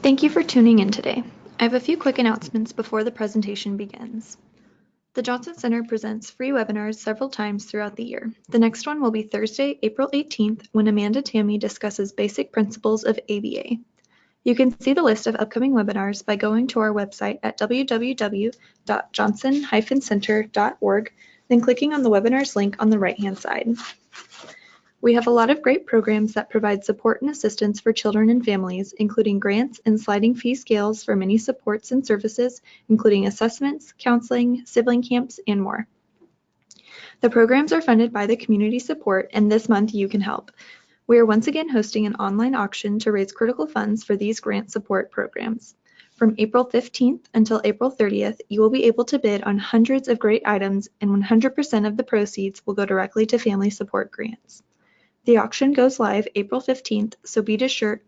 Thank you for tuning in today. I have a few quick announcements before the presentation begins. The Johnson Center presents free webinars several times throughout the year. The next one will be Thursday, April 18th, when Amanda Tammy discusses basic principles of ABA. You can see the list of upcoming webinars by going to our website at www.johnson-center.org, then clicking on the webinars link on the right-hand side. We have a lot of great programs that provide support and assistance for children and families, including grants and sliding fee scales for many supports and services, including assessments, counseling, sibling camps, and more. The programs are funded by the community support, and this month you can help. We are once again hosting an online auction to raise critical funds for these grant support programs. From April 15th until April 30th, you will be able to bid on hundreds of great items, and 100% of the proceeds will go directly to family support grants. The auction goes live April 15th, so be sure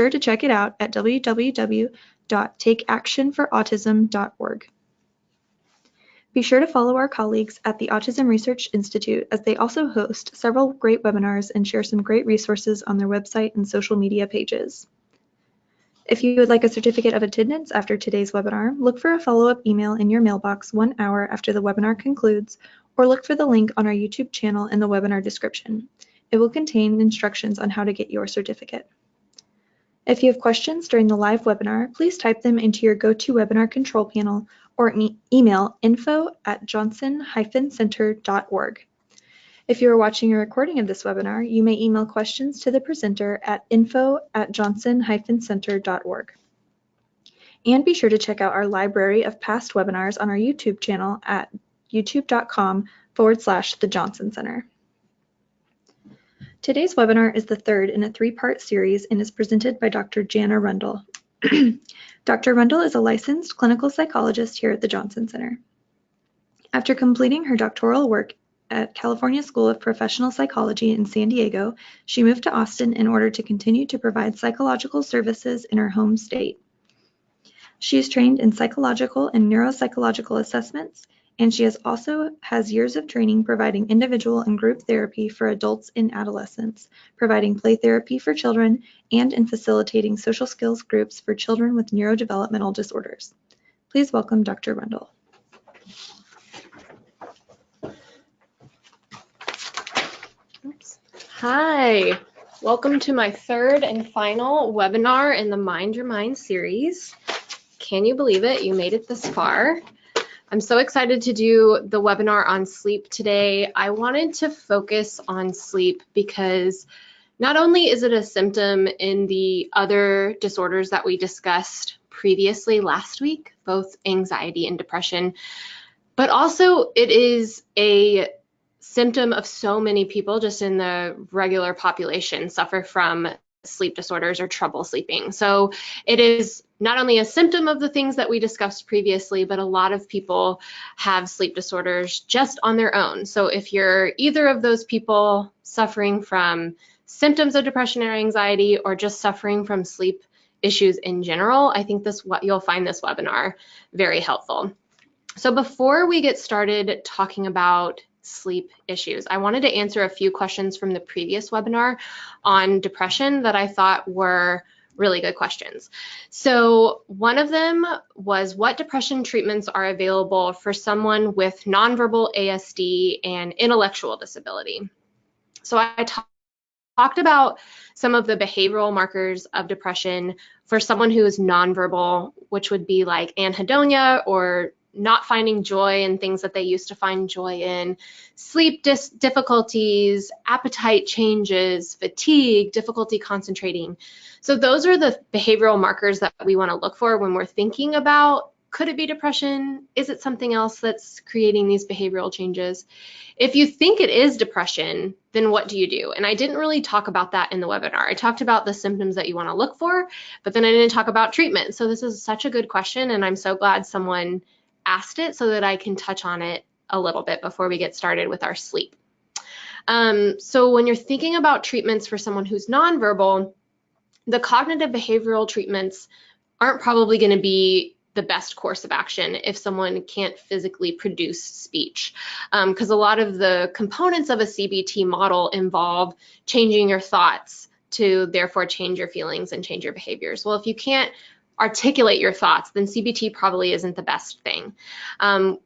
to check it out at www.takeactionforautism.org. Be sure to follow our colleagues at the Autism Research Institute, as they also host several great webinars and share some great resources on their website and social media pages. If you would like a certificate of attendance after today's webinar, look for a follow-up email in your mailbox 1 hour after the webinar concludes, or look for the link on our YouTube channel in the webinar description. It will contain instructions on how to get your certificate. If you have questions during the live webinar, please type them into your GoToWebinar control panel or email info@johnson-center.org. If you are watching a recording of this webinar, you may email questions to the presenter at info@johnson-center.org. And be sure to check out our library of past webinars on our YouTube channel at youtube.com/The Johnson Center. Today's webinar is the third in a three-part series and is presented by Dr. Jana Rundle. Dr. Rundle is a licensed clinical psychologist here at the Johnson Center. After completing her doctoral work at California School of Professional Psychology in San Diego, she moved to Austin in order to continue to provide psychological services in her home state. She is trained in psychological and neuropsychological assessments, and she also has years of training providing individual and group therapy for adults and adolescents, providing play therapy for children, and in facilitating social skills groups for children with neurodevelopmental disorders. Please welcome Dr. Rundle. Oops. Hi, welcome to my third and final webinar in the Mind Your Mind series. Can you believe it? You made it this far. I'm so excited to do the webinar on sleep today. I wanted to focus on sleep because not only is it a symptom in the other disorders that we discussed previously last week, both anxiety and depression, but also it is a symptom of so many people just in the regular population suffer from sleep disorders or trouble sleeping. So it is not only a symptom of the things that we discussed previously, but a lot of people have sleep disorders just on their own. So if you're either of those people suffering from symptoms of depression or anxiety, or just suffering from sleep issues in general, I think you'll find this webinar very helpful. So before we get started talking about sleep issues, I wanted to answer a few questions from the previous webinar on depression that I thought were really good questions. So one of them was, what depression treatments are available for someone with nonverbal ASD and intellectual disability? So I talked about some of the behavioral markers of depression for someone who is nonverbal, which would be like anhedonia, or not finding joy in things that they used to find joy in, sleep difficulties, appetite changes, fatigue, difficulty concentrating. So those are the behavioral markers that we want to look for when we're thinking about, could it be depression? Is it something else that's creating these behavioral changes? If you think it is depression, then what do you do? And I didn't really talk about that in the webinar. I talked about the symptoms that you want to look for, but then I didn't talk about treatment. So this is such a good question, and I'm so glad someone asked it so that I can touch on it a little bit before we get started with our sleep. So when you're thinking about treatments for someone who's nonverbal, the cognitive behavioral treatments aren't probably going to be the best course of action if someone can't physically produce speech, because a lot of the components of a CBT model involve changing your thoughts to therefore change your feelings and change your behaviors. Well, if you can't articulate your thoughts, then CBT probably isn't the best thing.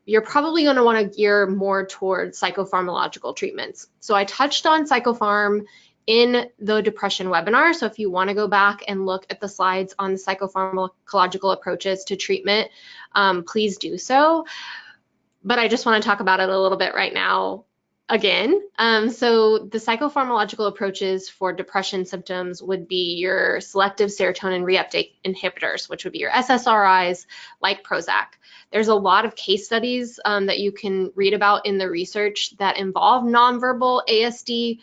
You're probably going to want to gear more towards psychopharmacological treatments. So I touched on psychopharm in the depression webinar. So if you want to go back and look at the slides on the psychopharmacological approaches to treatment, please do so. But I just want to talk about it a little bit right now again. So the psychopharmacological approaches for depression symptoms would be your selective serotonin reuptake inhibitors, which would be your SSRIs like Prozac. There's a lot of case studies that you can read about in the research that involve nonverbal ASD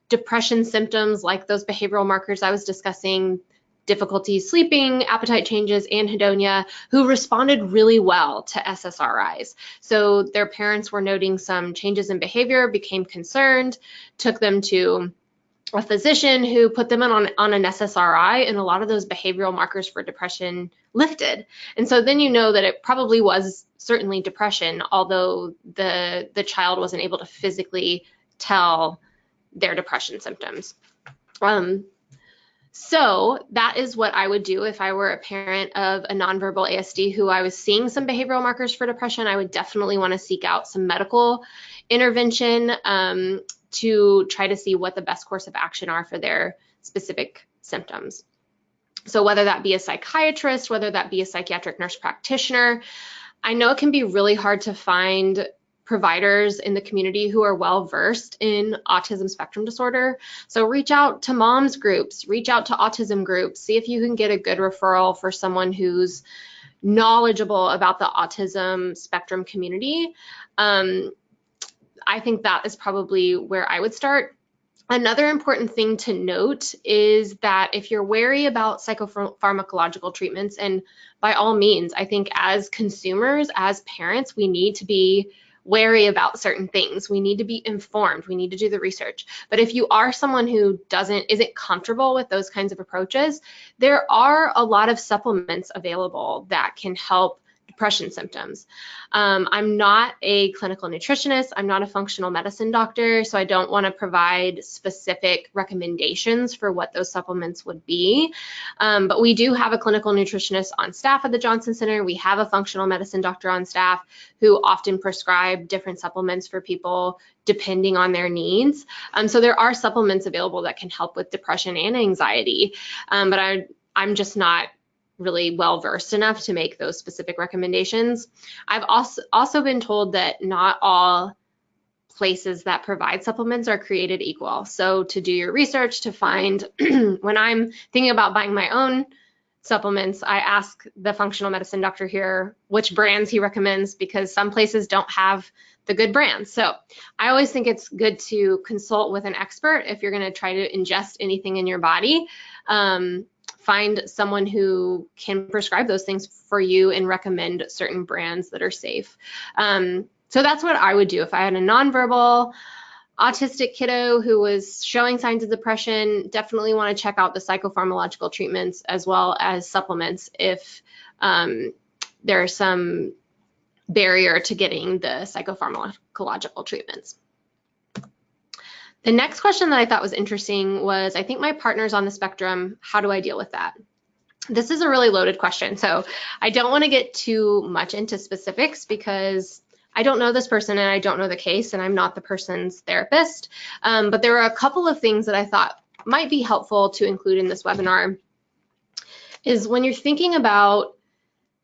depression symptoms, like those behavioral markers I was discussing, difficulty sleeping, appetite changes, anhedonia, who responded really well to SSRIs. So their parents were noting some changes in behavior, became concerned, took them to a physician who put them on an SSRI, and a lot of those behavioral markers for depression lifted. And so then you know that it probably was certainly depression, although the child wasn't able to physically tell their depression symptoms. So that is what I would do if I were a parent of a nonverbal ASD who I was seeing some behavioral markers for depression. I would definitely want to seek out some medical intervention to try to see what the best course of action are for their specific symptoms. So whether that be a psychiatrist, whether that be a psychiatric nurse practitioner, I know it can be really hard to find providers in the community who are well versed in autism spectrum disorder. So reach out to moms groups, reach out to autism groups, see if you can get a good referral for someone who's knowledgeable about the autism spectrum community. I think that is probably where I would start. Another important thing to note is that if you're wary about psychopharmacological treatments, and by all means, I think as consumers, as parents, we need to be wary about certain things. We need to be informed. We need to do the research. But if you are someone who isn't comfortable with those kinds of approaches, there are a lot of supplements available that can help depression symptoms. I'm not a clinical nutritionist. I'm not a functional medicine doctor, so I don't want to provide specific recommendations for what those supplements would be. But we do have a clinical nutritionist on staff at the Johnson Center. We have a functional medicine doctor on staff who often prescribe different supplements for people depending on their needs. So there are supplements available that can help with depression and anxiety, but I'm just not really well versed enough to make those specific recommendations. I've also been told that not all places that provide supplements are created equal. So to do your research to find, when I'm thinking about buying my own supplements, I ask the functional medicine doctor here which brands he recommends, because some places don't have the good brands. So I always think it's good to consult with an expert if you're going to try to ingest anything in your body. Find someone who can prescribe those things for you and recommend certain brands that are safe. So that's what I would do if I had a nonverbal autistic kiddo who was showing signs of depression. Definitely want to check out the psychopharmacological treatments as well as supplements if there's some barrier to getting the psychopharmacological treatments. The next question that I thought was interesting was, I think my partner's on the spectrum, how do I deal with that? This is a really loaded question, so I don't want to get too much into specifics because I don't know this person and I don't know the case and I'm not the person's therapist, but there are a couple of things that I thought might be helpful to include in this webinar. Is when you're thinking about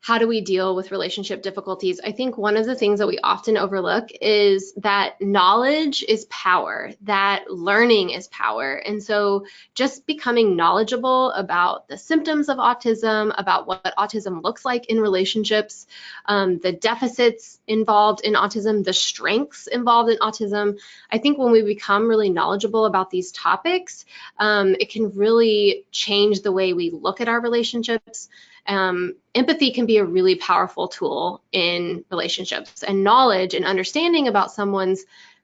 how do we deal with relationship difficulties, I think one of the things that we often overlook is that knowledge is power, that learning is power. And so just becoming knowledgeable about the symptoms of autism, about what autism looks like in relationships, the deficits involved in autism, the strengths involved in autism. I think when we become really knowledgeable about these topics, it can really change the way we look at our relationships. Empathy can be a really powerful tool in relationships, and knowledge and understanding about someone's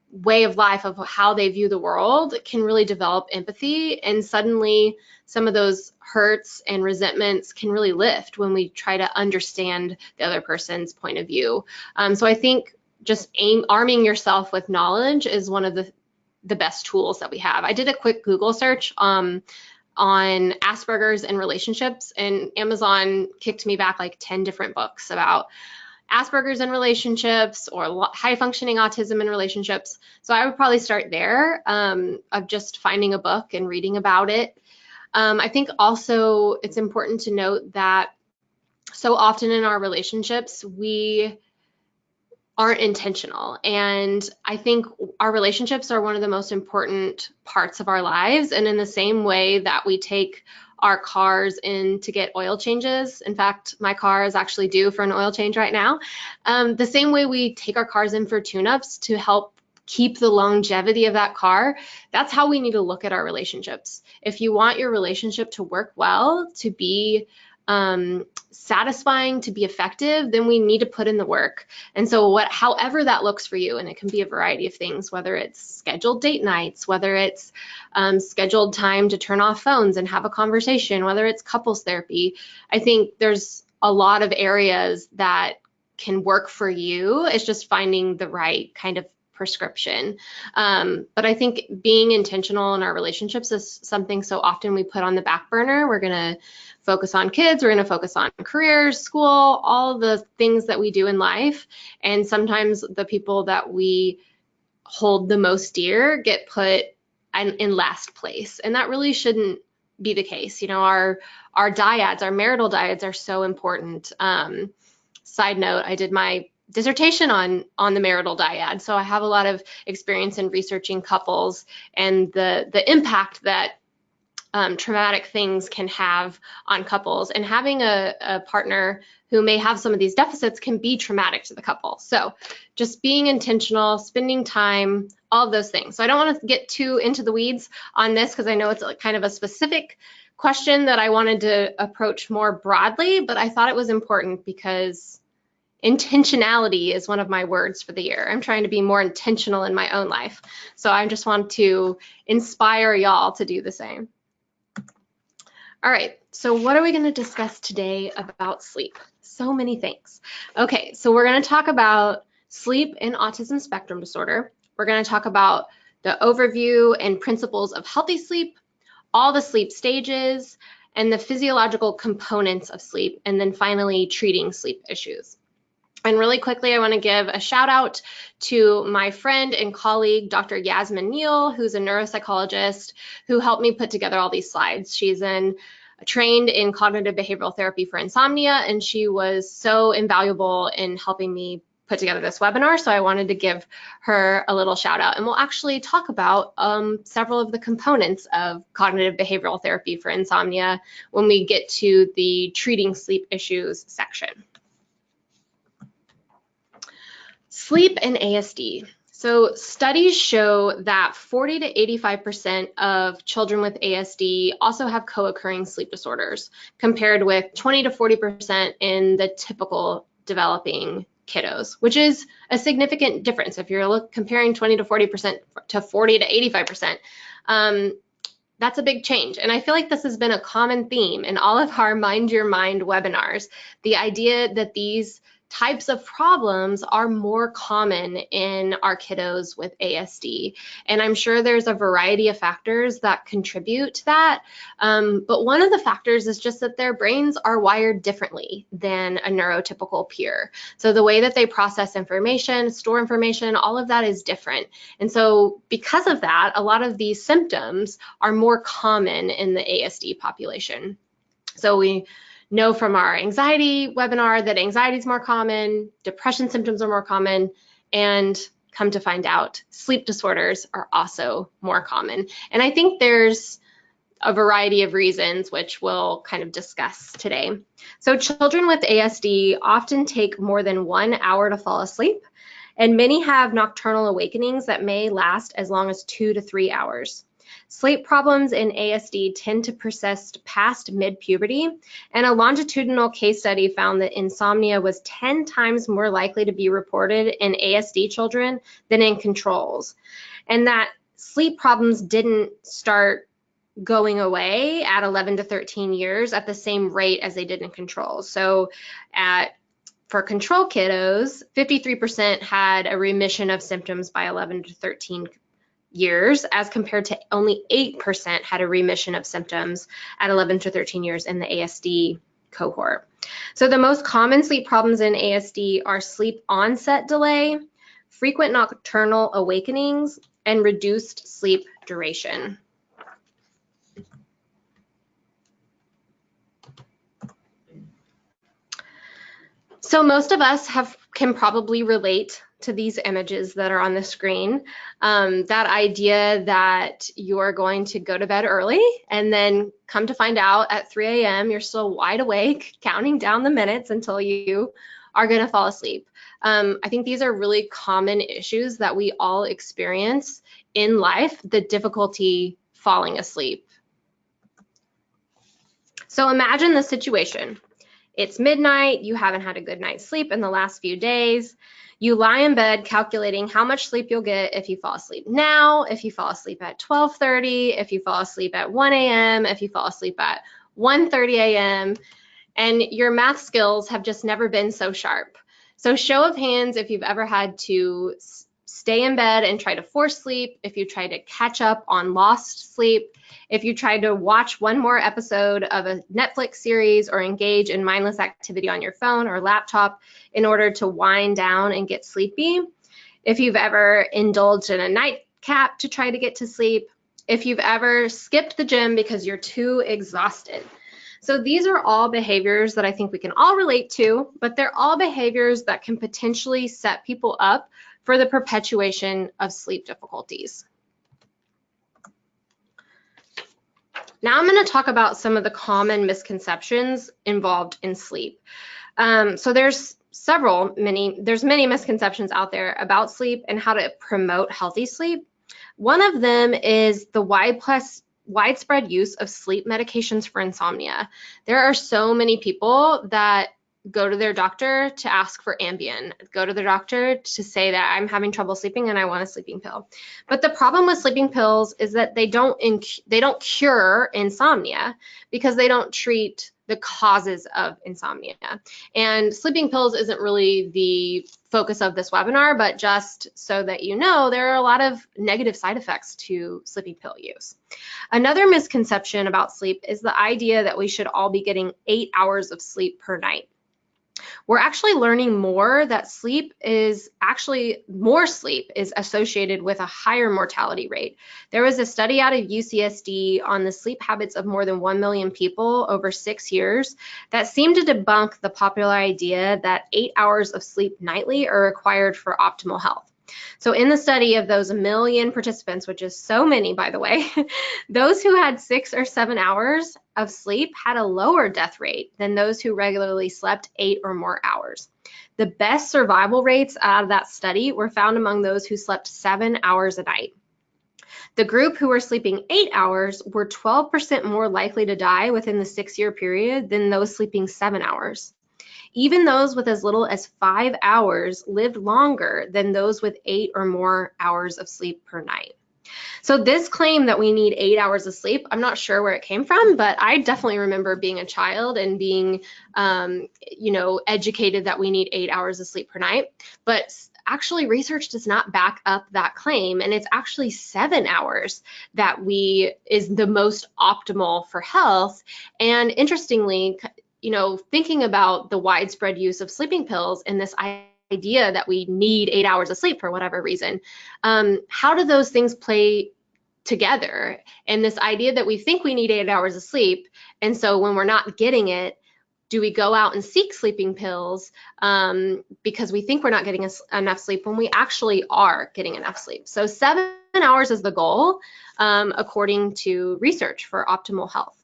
way of life, of how they view the world, can really develop empathy, and suddenly some of those hurts and resentments can really lift when we try to understand the other person's point of view. So I think just arming yourself with knowledge is one of the best tools that we have. I did a quick Google search on on Asperger's and relationships, and Amazon kicked me back like 10 different books about Asperger's and relationships or high functioning autism and relationships. So I would probably start there, of just finding a book and reading about it. I think also it's important to note that so often in our relationships, we aren't intentional. And I think our relationships are one of the most important parts of our lives. And in the same way that we take our cars in to get oil changes, in fact, my car is actually due for an oil change right now, the same way we take our cars in for tune-ups to help keep the longevity of that car, that's how we need to look at our relationships. If you want your relationship to work well, to be satisfying, to be effective, then we need to put in the work. And so however that looks for you, and it can be a variety of things, whether it's scheduled date nights, whether it's scheduled time to turn off phones and have a conversation, whether it's couples therapy, I think there's a lot of areas that can work for you. It's just finding the right kind of prescription. But I think being intentional in our relationships is something so often we put on the back burner. We're going to focus on kids, we're going to focus on careers, school, all the things that we do in life. And sometimes the people that we hold the most dear get put in last place. And that really shouldn't be the case. You know, our dyads, our marital dyads are so important. Side note, I did my dissertation on the marital dyad. So I have a lot of experience in researching couples and the impact that traumatic things can have on couples, and having a partner who may have some of these deficits can be traumatic to the couple. So just being intentional, spending time, all of those things. So I don't want to get too into the weeds on this because I know it's kind of a specific question that I wanted to approach more broadly, but I thought it was important because intentionality is one of my words for the year. I'm trying to be more intentional in my own life. So I just want to inspire y'all to do the same. All right, so what are we going to discuss today about sleep? So many things. Okay, so we're going to talk about sleep and autism spectrum disorder. We're going to talk about the overview and principles of healthy sleep, all the sleep stages, and the physiological components of sleep, and then finally treating sleep issues. And really quickly, I want to give a shout out to my friend and colleague, Dr. Yasmin Neal, who's a neuropsychologist who helped me put together all these slides. She's trained in cognitive behavioral therapy for insomnia, and she was so invaluable in helping me put together this webinar. So I wanted to give her a little shout out. And we'll actually talk about several of the components of cognitive behavioral therapy for insomnia when we get to the treating sleep issues section. Sleep and ASD. So studies show that 40 to 85% of children with ASD also have co-occurring sleep disorders, compared with 20 to 40% in the typical developing kiddos, which is a significant difference. If you're comparing 20 to 40% to 40 to 85%, that's a big change. And I feel like this has been a common theme in all of our Mind Your Mind webinars, the idea that these types of problems are more common in our kiddos with ASD. And I'm sure there's a variety of factors that contribute to that. But one of the factors is just that their brains are wired differently than a neurotypical peer. So the way that they process information, store information, all of that is different. And so because of that, a lot of these symptoms are more common in the ASD population. So we know from our anxiety webinar that anxiety is more common, depression symptoms are more common, and come to find out, sleep disorders are also more common. And I think there's a variety of reasons which we'll kind of discuss today. So children with ASD often take more than 1 hour to fall asleep, and many have nocturnal awakenings that may last as long as 2 to 3 hours. Sleep problems in ASD tend to persist past mid-puberty, and a longitudinal case study found that insomnia was 10 times more likely to be reported in ASD children than in controls, and that sleep problems didn't start going away at 11 to 13 years at the same rate as they did in controls. So for control kiddos, 53% had a remission of symptoms by 11 to 13 years, as compared to only 8% had a remission of symptoms at 11 to 13 years in the ASD cohort. So the most common sleep problems in ASD are sleep onset delay, frequent nocturnal awakenings, and reduced sleep duration. So most of us can probably relate to these images that are on the screen. That idea that you're going to go to bed early and then come to find out at 3 a.m. you're still wide awake, counting down the minutes until you are going to fall asleep. I think these are really common issues that we all experience in life, the difficulty falling asleep. So imagine the situation. It's midnight, you haven't had a good night's sleep in the last few days. You lie in bed calculating how much sleep you'll get if you fall asleep now, if you fall asleep at 12:30, if you fall asleep at 1 a.m., if you fall asleep at 1:30 a.m., and your math skills have just never been so sharp. So show of hands if you've ever had to stay in bed and try to force sleep, if you try to catch up on lost sleep, if you try to watch one more episode of a Netflix series or engage in mindless activity on your phone or laptop in order to wind down and get sleepy, if you've ever indulged in a nightcap to try to get to sleep, if you've ever skipped the gym because you're too exhausted. So these are all behaviors that I think we can all relate to, but they're all behaviors that can potentially set people up for the perpetuation of sleep difficulties. Now I'm going to talk about some of the common misconceptions involved in sleep. So there's many misconceptions out there about sleep and how to promote healthy sleep. One of them is the widespread use of sleep medications for insomnia. There are so many people that go to their doctor to ask for Ambien, go to their doctor to say that I'm having trouble sleeping and I want a sleeping pill. But the problem with sleeping pills is that they don't cure insomnia because they don't treat the causes of insomnia. And sleeping pills isn't really the focus of this webinar, but just so that you know, there are a lot of negative side effects to sleeping pill use. Another misconception about sleep is the idea that we should all be getting 8 hours of sleep per night. We're actually learning more that more sleep is associated with a higher mortality rate. There was a study out of UCSD on the sleep habits of more than 1 million people over 6 years that seemed to debunk the popular idea that 8 hours of sleep nightly are required for optimal health. So in the study of those 1 million participants, which is so many, by the way, those who had 6 or 7 hours of sleep had a lower death rate than those who regularly slept 8 or more hours. The best survival rates out of that study were found among those who slept 7 hours a night. The group who were sleeping 8 hours were 12% more likely to die within the 6-year period than those sleeping 7 hours. Even those with as little as 5 hours lived longer than those with 8 or more hours of sleep per night. So this claim that we need 8 hours of sleep, I'm not sure where it came from, but I definitely remember being a child and being, educated that we need 8 hours of sleep per night. But actually, research does not back up that claim, and it's actually 7 hours that is the most optimal for health. And interestingly, thinking about the widespread use of sleeping pills and this idea that we need 8 hours of sleep for whatever reason, how do those things play together? And this idea that we think we need 8 hours of sleep, and so when we're not getting it, do we go out and seek sleeping pills because we think we're not getting enough sleep when we actually are getting enough sleep? So 7 hours is the goal, according to research for optimal health.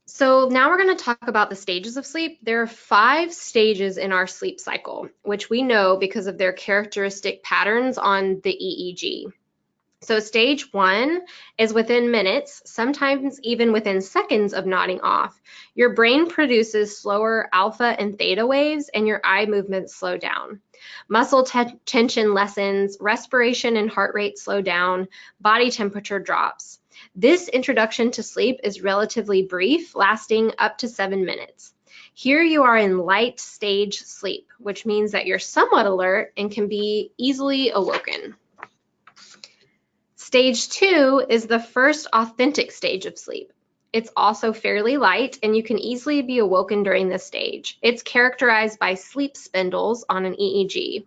So now we're going to talk about the stages of sleep. There are 5 stages in our sleep cycle, which we know because of their characteristic patterns on the EEG. So stage 1 is within minutes, sometimes even within seconds of nodding off. Your brain produces slower alpha and theta waves and your eye movements slow down. Muscle tension lessens, respiration and heart rate slow down, body temperature drops. This introduction to sleep is relatively brief, lasting up to 7 minutes. Here you are in light stage sleep, which means that you're somewhat alert and can be easily awoken. Stage 2 is the first authentic stage of sleep. It's also fairly light, and you can easily be awoken during this stage. It's characterized by sleep spindles on an EEG.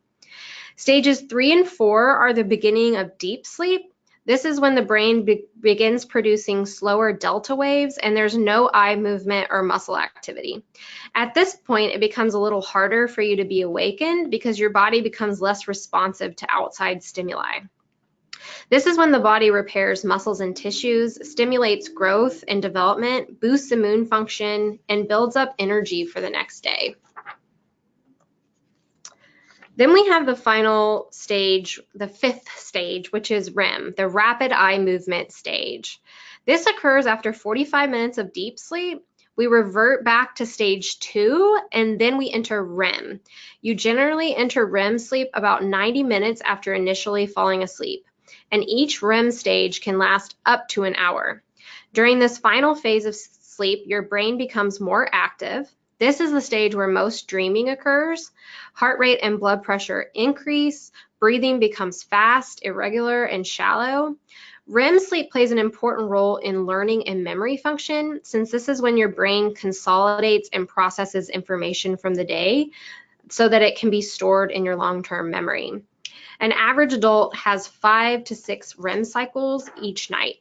Stages 3 and 4 are the beginning of deep sleep. This is when the brain begins producing slower delta waves and there's no eye movement or muscle activity. At this point, it becomes a little harder for you to be awakened because your body becomes less responsive to outside stimuli. This is when the body repairs muscles and tissues, stimulates growth and development, boosts immune function, and builds up energy for the next day. Then we have the final stage, the 5th stage, which is REM, the rapid eye movement stage. This occurs after 45 minutes of deep sleep. We revert back to stage 2, and then we enter REM. You generally enter REM sleep about 90 minutes after initially falling asleep, and each REM stage can last up to an hour. During this final phase of sleep, your brain becomes more active. This is the stage where most dreaming occurs. Heart rate and blood pressure increase. Breathing becomes fast, irregular, and shallow. REM sleep plays an important role in learning and memory function, since this is when your brain consolidates and processes information from the day so that it can be stored in your long-term memory. An average adult has 5 to 6 REM cycles each night.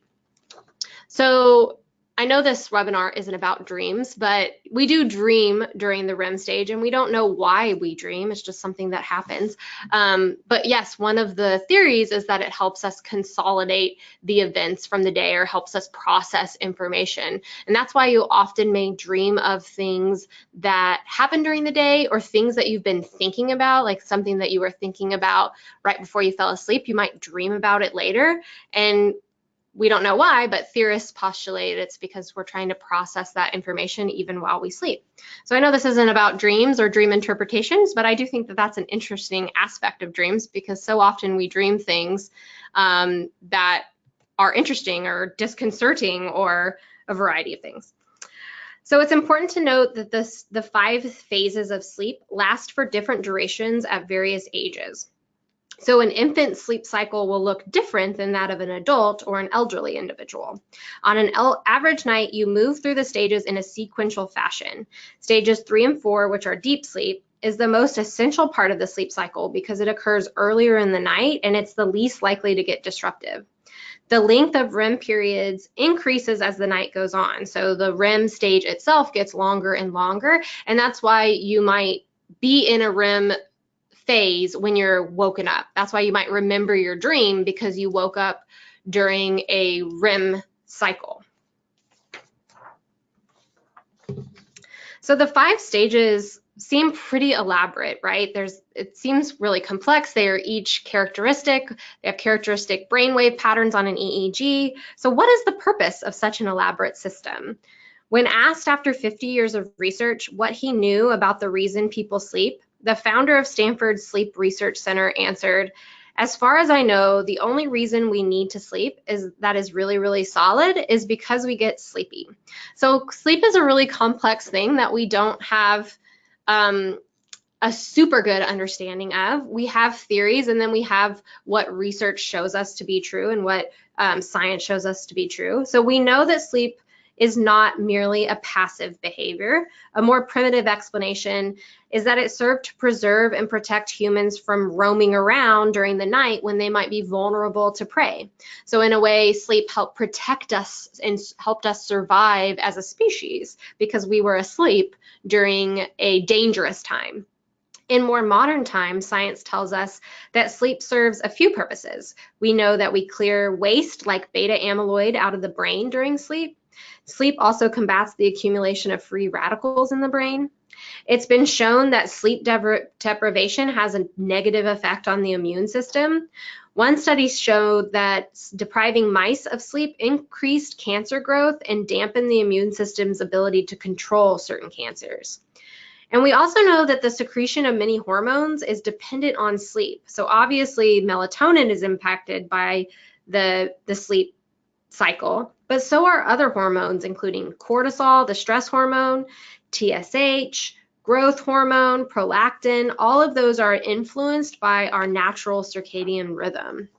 So I know this webinar isn't about dreams, but we do dream during the REM stage, and we don't know why we dream. It's just something that happens. But yes, one of the theories is that it helps us consolidate the events from the day or helps us process information. And that's why you often may dream of things that happened during the day or things that you've been thinking about, like something that you were thinking about right before you fell asleep. You might dream about it later, and we don't know why, but theorists postulate it's because we're trying to process that information even while we sleep. So I know this isn't about dreams or dream interpretations, but I do think that that's an interesting aspect of dreams, because so often we dream things that are interesting or disconcerting or a variety of things. So it's important to note that the 5 phases of sleep last for different durations at various ages. So an infant sleep cycle will look different than that of an adult or an elderly individual. On an average night, you move through the stages in a sequential fashion. Stages 3 and 4, which are deep sleep, is the most essential part of the sleep cycle because it occurs earlier in the night and it's the least likely to get disruptive. The length of REM periods increases as the night goes on. So the REM stage itself gets longer and longer, and that's why you might be in a REM phase when you're woken up. That's why you might remember your dream, because you woke up during a REM cycle. So the 5 stages seem pretty elaborate, right? It seems really complex. They are each characteristic. They have characteristic brainwave patterns on an EEG. So what is the purpose of such an elaborate system? When asked after 50 years of research what he knew about the reason people sleep, the founder of Stanford's Sleep Research Center answered, "As far as I know, the only reason we need to sleep is really, really solid is because we get sleepy." So sleep is a really complex thing that we don't have a super good understanding of. We have theories, and then we have what research shows us to be true and what science shows us to be true. So we know that sleep is not merely a passive behavior. A more primitive explanation is that it served to preserve and protect humans from roaming around during the night when they might be vulnerable to prey. So in a way, sleep helped protect us and helped us survive as a species because we were asleep during a dangerous time. In more modern times, science tells us that sleep serves a few purposes. We know that we clear waste like beta amyloid out of the brain during sleep. Sleep also combats the accumulation of free radicals in the brain. It's been shown that sleep deprivation has a negative effect on the immune system. One study showed that depriving mice of sleep increased cancer growth and dampened the immune system's ability to control certain cancers. And we also know that the secretion of many hormones is dependent on sleep. So obviously melatonin is impacted by the sleep cycle, but so are other hormones, including cortisol, the stress hormone, TSH, growth hormone, prolactin. All of those are influenced by our natural circadian rhythm.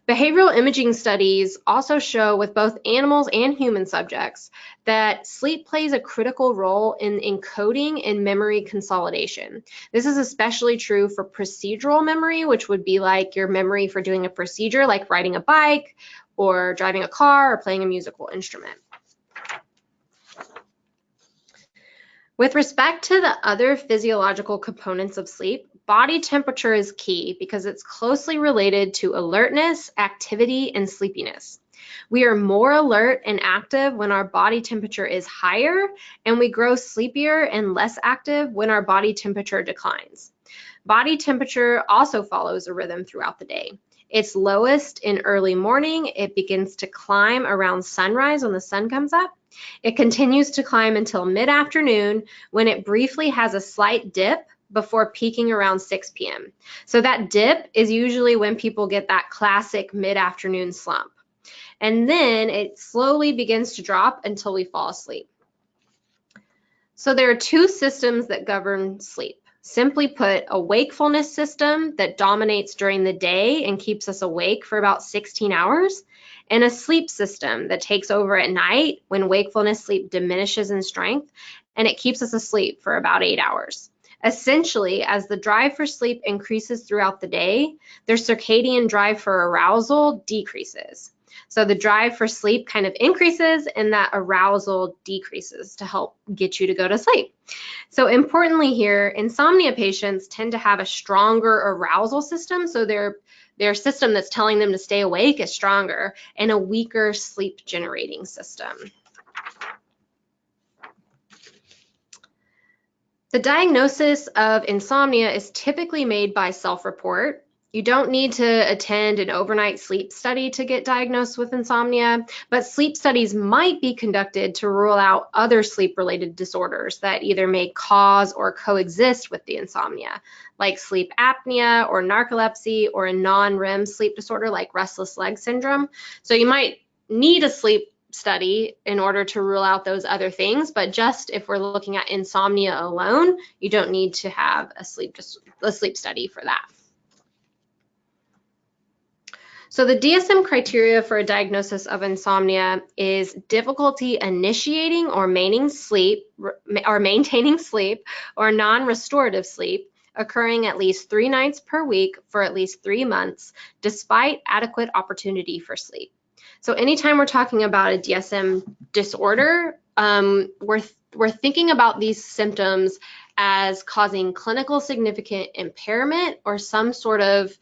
Behavioral imaging studies also show with both animals and human subjects that sleep plays a critical role in encoding and memory consolidation. This is especially true for procedural memory, which would be like your memory for doing a procedure like riding a bike or driving a car or playing a musical instrument. With respect to the other physiological components of sleep, body temperature is key because it's closely related to alertness, activity, and sleepiness. We are more alert and active when our body temperature is higher, and we grow sleepier and less active when our body temperature declines. Body temperature also follows a rhythm throughout the day. It's lowest in early morning. It begins to climb around sunrise when the sun comes up. It continues to climb until mid-afternoon when it briefly has a slight dip before peaking around 6 p.m. So that dip is usually when people get that classic mid-afternoon slump. And then it slowly begins to drop until we fall asleep. So there are two systems that govern sleep. Simply put, a wakefulness system that dominates during the day and keeps us awake for about 16 hours, and a sleep system that takes over at night when wakefulness sleep diminishes in strength, and it keeps us asleep for about 8 hours. Essentially, as the drive for sleep increases throughout the day, their circadian drive for arousal decreases. So the drive for sleep kind of increases and that arousal decreases to help get you to go to sleep. So importantly here, insomnia patients tend to have a stronger arousal system, so their system that's telling them to stay awake is stronger, and a weaker sleep generating system. The diagnosis of insomnia is typically made by self-report. You don't need to attend an overnight sleep study to get diagnosed with insomnia, but sleep studies might be conducted to rule out other sleep-related disorders that either may cause or coexist with the insomnia, like sleep apnea or narcolepsy, or a non-REM sleep disorder like restless leg syndrome. So you might need a sleep study in order to rule out those other things, but just if we're looking at insomnia alone, you don't need to have a sleep study for that. So the DSM criteria for a diagnosis of insomnia is difficulty initiating or maintaining sleep, or non-restorative sleep occurring at least 3 nights per week for at least 3 months, despite adequate opportunity for sleep. So anytime we're talking about a DSM disorder, we're thinking about these symptoms as causing clinical significant impairment or some sort of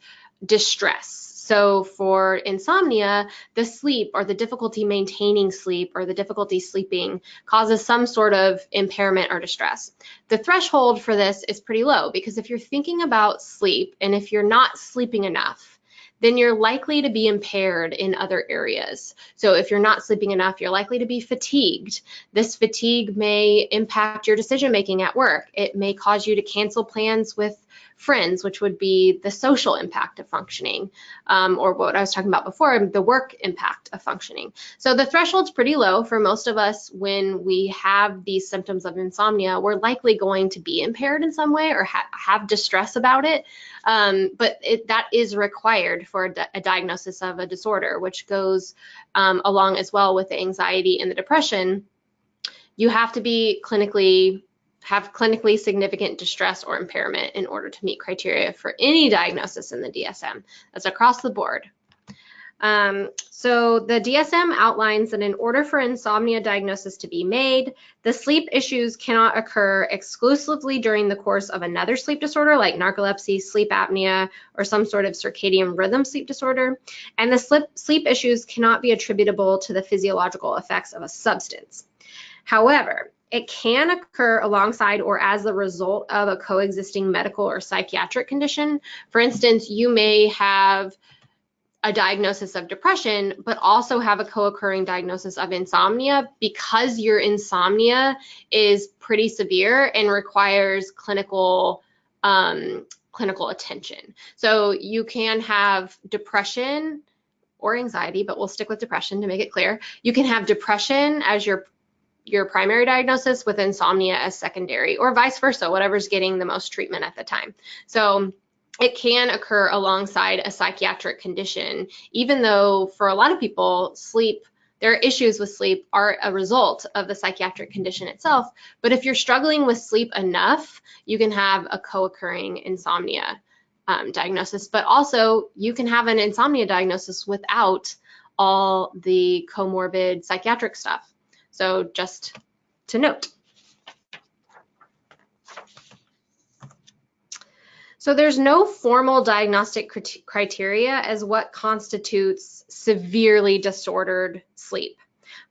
distress. So for insomnia, the sleep or the difficulty maintaining sleep or the difficulty sleeping causes some sort of impairment or distress. The threshold for this is pretty low, because if you're thinking about sleep and if you're not sleeping enough, then you're likely to be impaired in other areas. So if you're not sleeping enough, you're likely to be fatigued. This fatigue may impact your decision-making at work. It may cause you to cancel plans with friends, which would be the social impact of functioning, or what I was talking about before, the work impact of functioning. So the threshold's pretty low for most of us. When we have these symptoms of insomnia, we're likely going to be impaired in some way or have distress about it, but that is required for a diagnosis of a disorder, which goes along as well with the anxiety and the depression. You have to be have clinically significant distress or impairment in order to meet criteria for any diagnosis in the DSM. That's across the board. So the DSM outlines that in order for insomnia diagnosis to be made, the sleep issues cannot occur exclusively during the course of another sleep disorder like narcolepsy, sleep apnea, or some sort of circadian rhythm sleep disorder. And the sleep issues cannot be attributable to the physiological effects of a substance. However, it can occur alongside or as the result of a coexisting medical or psychiatric condition. For instance, you may have a diagnosis of depression, but also have a co-occurring diagnosis of insomnia because your insomnia is pretty severe and requires clinical attention. So you can have depression or anxiety, but we'll stick with depression to make it clear. You can have depression as your primary diagnosis with insomnia as secondary, or vice versa, whatever's getting the most treatment at the time. So it can occur alongside a psychiatric condition, even though for a lot of people, their issues with sleep are a result of the psychiatric condition itself. But if you're struggling with sleep enough, you can have a co-occurring insomnia diagnosis, but also you can have an insomnia diagnosis without all the comorbid psychiatric stuff. So just to note. So there's no formal diagnostic criteria as what constitutes severely disordered sleep.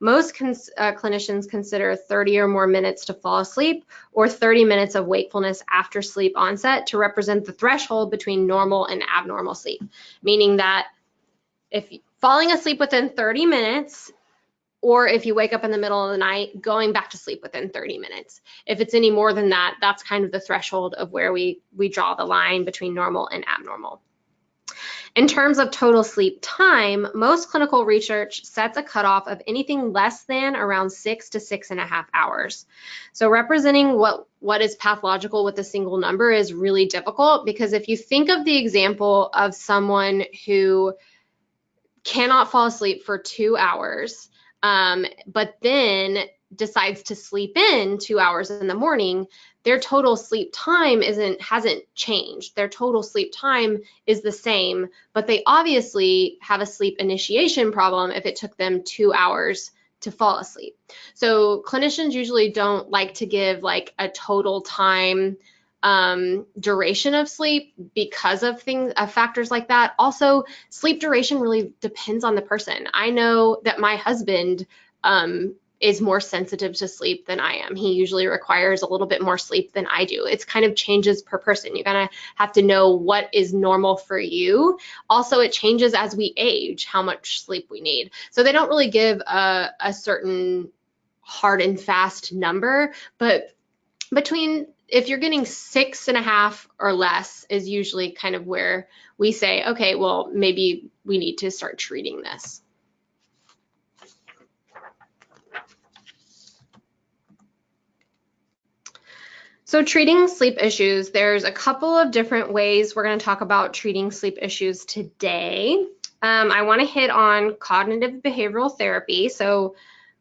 Most clinicians consider 30 or more minutes to fall asleep or 30 minutes of wakefulness after sleep onset to represent the threshold between normal and abnormal sleep, meaning that if falling asleep within 30 minutes or if you wake up in the middle of the night, going back to sleep within 30 minutes. If it's any more than that, that's kind of the threshold of where we draw the line between normal and abnormal. In terms of total sleep time, most clinical research sets a cutoff of anything less than around 6 to 6.5 hours. So representing what is pathological with a single number is really difficult, because if you think of the example of someone who cannot fall asleep for 2 hours, but then decides to sleep in 2 hours in the morning, their total sleep time hasn't changed. Their total sleep time is the same, but they obviously have a sleep initiation problem if it took them 2 hours to fall asleep. So clinicians usually don't like to give like a total time duration of sleep because of factors like that. Also, sleep duration really depends on the person. I know that my husband is more sensitive to sleep than I am. He usually requires a little bit more sleep than I do. It's kind of changes per person. You're gonna have to know what is normal for you. Also, it changes as we age, how much sleep we need. So they don't really give a certain hard and fast number, but if you're getting 6.5 or less is usually kind of where we say, okay, well, maybe we need to start treating this. So treating sleep issues, there's a couple of different ways we're going to talk about treating sleep issues today. I want to hit on cognitive behavioral therapy. So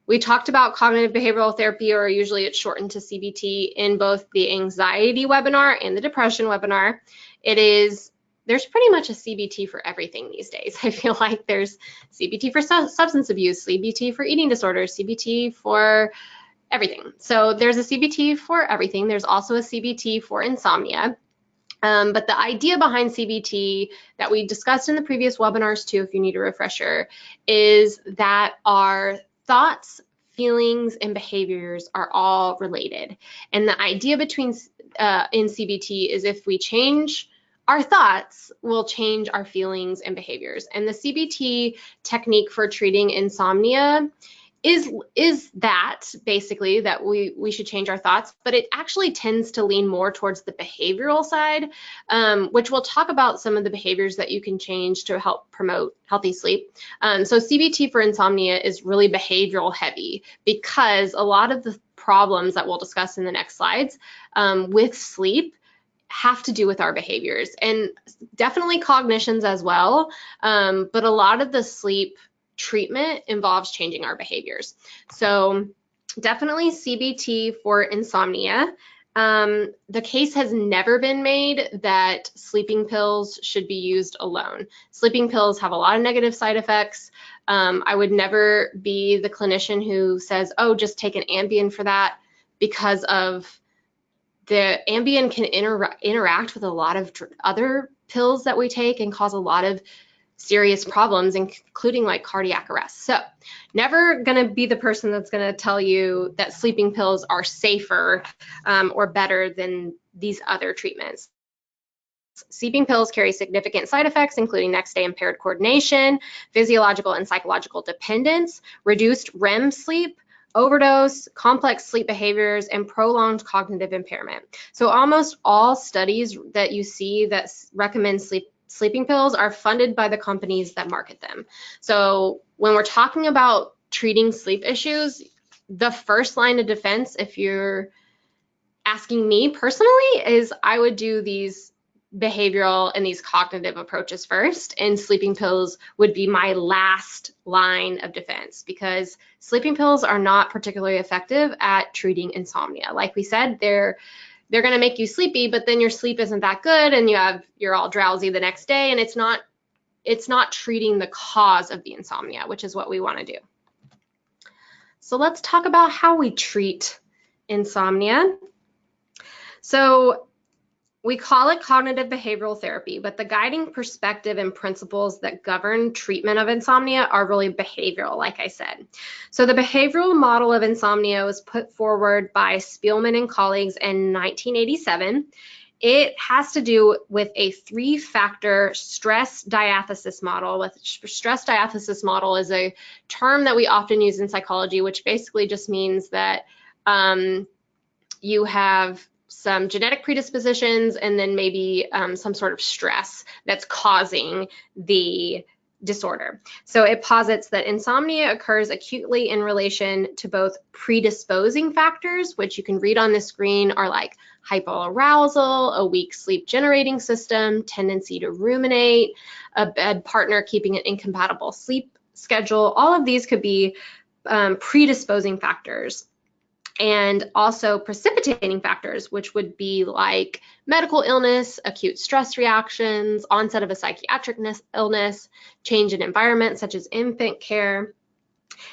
we talked about cognitive behavioral therapy, or usually it's shortened to CBT, in both the anxiety webinar and the depression webinar. There's pretty much a CBT for everything these days. I feel like there's CBT for substance abuse, CBT for eating disorders, CBT for everything. So there's a CBT for everything. There's also a CBT for insomnia. But the idea behind CBT that we discussed in the previous webinars too, if you need a refresher, is that our thoughts, feelings, and behaviors are all related. And the idea in CBT is if we change our thoughts, we'll change our feelings and behaviors. And the CBT technique for treating insomnia is that basically that we should change our thoughts, but it actually tends to lean more towards the behavioral side, which we'll talk about some of the behaviors that you can change to help promote healthy sleep. So CBT for insomnia is really behavioral heavy, because a lot of the problems that we'll discuss in the next slides with sleep have to do with our behaviors, and definitely cognitions as well, but a lot of the sleep treatment involves changing our behaviors. So definitely CBT for insomnia. The case has never been made that sleeping pills should be used alone. Sleeping pills have a lot of negative side effects. I would never be the clinician who says, oh, just take an Ambien for that, because of the Ambien can interact with a lot of other pills that we take and cause a lot of serious problems, including like cardiac arrest. So never going to be the person that's going to tell you that sleeping pills are safer or better than these other treatments. Sleeping pills carry significant side effects, including next day impaired coordination, physiological and psychological dependence, reduced REM sleep, overdose, complex sleep behaviors, and prolonged cognitive impairment. So almost all studies that you see that recommend sleeping pills are funded by the companies that market them. So when we're talking about treating sleep issues, the first line of defense, if you're asking me personally, is I would do these behavioral and these cognitive approaches first, and sleeping pills would be my last line of defense, because sleeping pills are not particularly effective at treating insomnia. Like we said, they're going to make you sleepy, but then your sleep isn't that good and you're all drowsy the next day, and it's not treating the cause of the insomnia, which is what we want to do. So let's talk about how we treat insomnia. So we call it cognitive behavioral therapy, but the guiding perspective and principles that govern treatment of insomnia are really behavioral, like I said. So the behavioral model of insomnia was put forward by Spielman and colleagues in 1987. It has to do with a 3-factor stress diathesis model. Stress diathesis model is a term that we often use in psychology, which basically just means that you have some genetic predispositions and then maybe some sort of stress that's causing the disorder. So it posits that insomnia occurs acutely in relation to both predisposing factors, which you can read on the screen, are like hypoarousal, a weak sleep generating system, tendency to ruminate, a bed partner keeping an incompatible sleep schedule. All of these could be predisposing factors. And also precipitating factors, which would be like medical illness, acute stress reactions, onset of a psychiatric illness, change in environment such as infant care.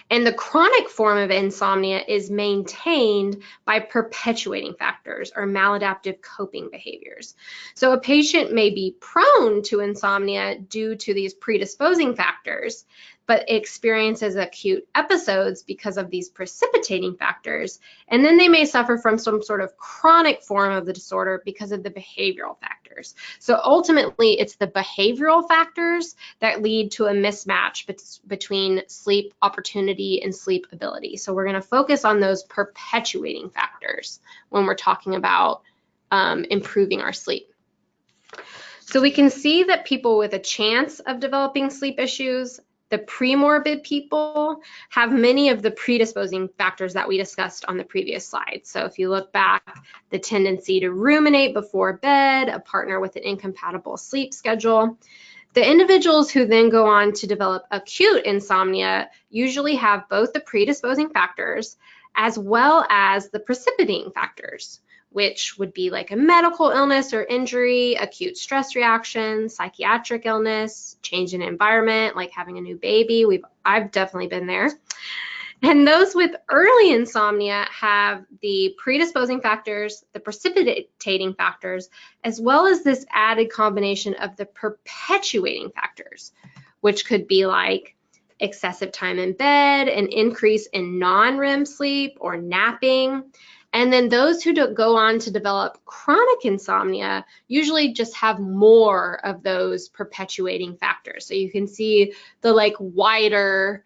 And the chronic form of insomnia is maintained by perpetuating factors or maladaptive coping behaviors. So a patient may be prone to insomnia due to these predisposing factors, but experiences acute episodes because of these precipitating factors, and then they may suffer from some sort of chronic form of the disorder because of the behavioral factors. So ultimately, it's the behavioral factors that lead to a mismatch between sleep opportunity and sleep ability. So we're going to focus on those perpetuating factors when we're talking about improving our sleep. So we can see that people with a chance of developing sleep issues, the premorbid people, have many of the predisposing factors that we discussed on the previous slide. So if you look back, the tendency to ruminate before bed, a partner with an incompatible sleep schedule. The individuals who then go on to develop acute insomnia usually have both the predisposing factors as well as the precipitating factors, which would be like a medical illness or injury, acute stress reaction, psychiatric illness, change in environment, like having a new baby. I've definitely been there. And those with early insomnia have the predisposing factors, the precipitating factors, as well as this added combination of the perpetuating factors, which could be like excessive time in bed, an increase in non-REM sleep or napping. And then those who go on to develop chronic insomnia usually just have more of those perpetuating factors. So you can see the like wider,